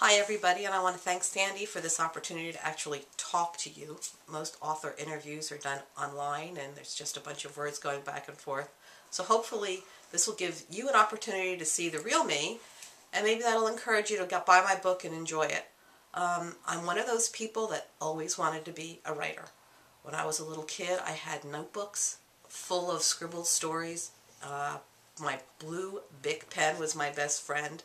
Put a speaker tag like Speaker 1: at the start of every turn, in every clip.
Speaker 1: Hi everybody, and I want to thank Sandy for this opportunity to actually talk to you. Most author interviews are done online and there's just a bunch of words going back and forth. So hopefully this will give you an opportunity to see the real me, and maybe that'll encourage you to buy my book and enjoy it. I'm one of those people that always wanted to be a writer. When I was a little kid, I had notebooks full of scribbled stories. My blue Bic pen was my best friend.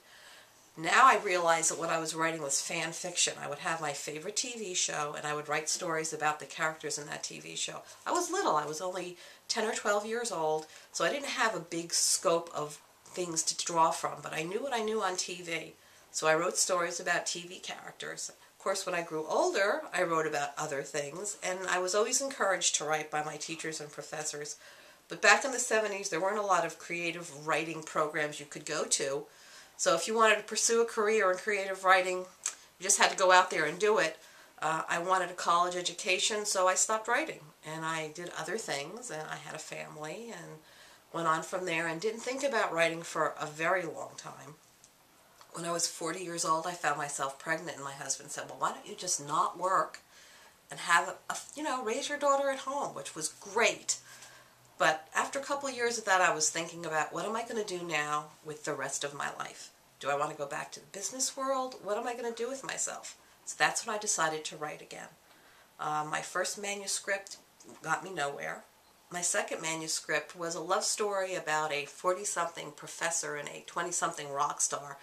Speaker 1: Now I realize that what I was writing was fan fiction. I would have my favorite TV show and I would write stories about the characters in that TV show. I was little. I was only 10 or 12 years old, so I didn't have a big scope of things to draw from, but I knew what I knew on TV. So I wrote stories about TV characters. Of course, when I grew older, I wrote about other things, and I was always encouraged to write by my teachers and professors. But back in the 70s, there weren't a lot of creative writing programs you could go to. So if you wanted to pursue a career in creative writing, you just had to go out there and do it. I wanted a college education, so I stopped writing. And I did other things, and I had a family, and went on from there, and didn't think about writing for a very long time. When I was 40 years old, I found myself pregnant, and my husband said, well, why don't you just not work and have, raise your daughter at home, which was great. But after a couple of years of that, I was thinking about, what am I going to do now with the rest of my life? Do I want to go back to the business world? What am I going to do with myself? So that's when I decided to write again. My first manuscript got me nowhere. My second manuscript was a love story about a 40-something professor and a 20-something rock star.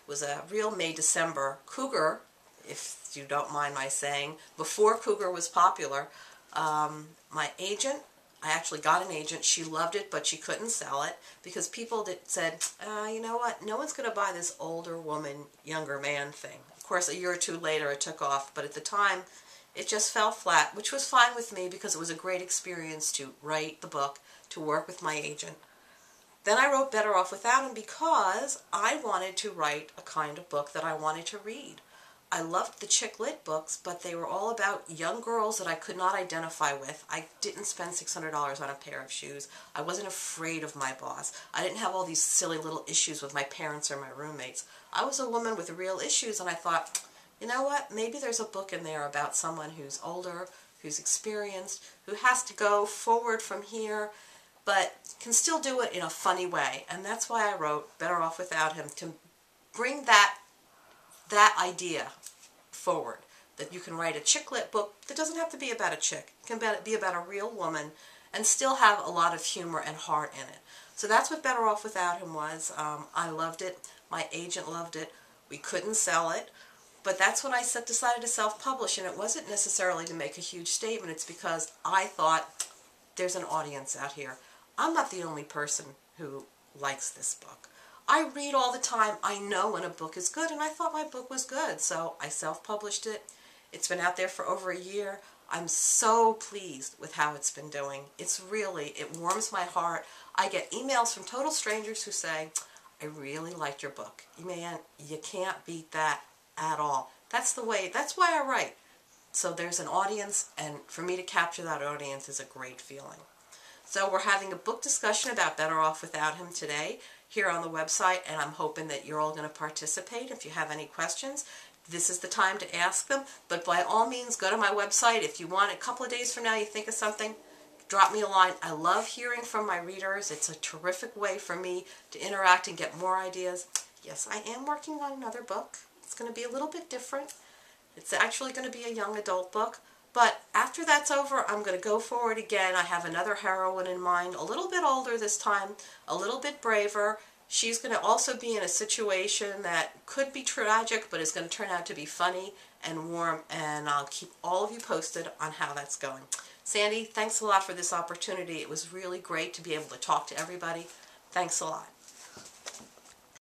Speaker 1: It was a real May-December cougar, if you don't mind my saying, before cougar was popular. My agent, I actually got an agent. She loved it, but she couldn't sell it because people that said, you know what, no one's going to buy this older woman, younger man thing. Of course, a year or two later it took off, but at the time it just fell flat, which was fine with me because it was a great experience to write the book, to work with my agent. Then I wrote Better Off Without Him because I wanted to write a kind of book that I wanted to read. I loved the chick lit books, but they were all about young girls that I could not identify with. I didn't spend $600 on a pair of shoes. I wasn't afraid of my boss. I didn't have all these silly little issues with my parents or my roommates. I was a woman with real issues, and I thought, you know what, maybe there's a book in there about someone who's older, who's experienced, who has to go forward from here, but can still do it in a funny way. And that's why I wrote Better Off Without Him, to bring that idea forward, that you can write a chick lit book that doesn't have to be about a chick. It can be about a real woman and still have a lot of humor and heart in it. So that's what Better Off Without Him was. I loved it. My agent loved it. We couldn't sell it. But that's when I decided to self-publish, and it wasn't necessarily to make a huge statement. It's because I thought, there's an audience out here. I'm not the only person who likes this book. I read all the time. I know when a book is good, and I thought my book was good, so I self-published it. It's been out there for over a year. I'm so pleased with how it's been doing. It warms my heart. I get emails from total strangers who say, I really liked your book. Man, you can't beat that at all. That's why I write. So there's an audience, and for me to capture that audience is a great feeling. So we're having a book discussion about Better Off Without Him today here on the website, and I'm hoping that you're all going to participate. If you have any questions, this is the time to ask them. But by all means, go to my website. If you want, a couple of days from now you think of something, drop me a line. I love hearing from my readers. It's a terrific way for me to interact and get more ideas. Yes, I am working on another book. It's going to be a little bit different. It's actually going to be a young adult book. But after that's over, I'm going to go forward again. I have another heroine in mind, a little bit older this time, a little bit braver. She's going to also be in a situation that could be tragic, but is going to turn out to be funny and warm, and I'll keep all of you posted on how that's going. Sandy, thanks a lot for this opportunity. It was really great to be able to talk to everybody. Thanks a lot.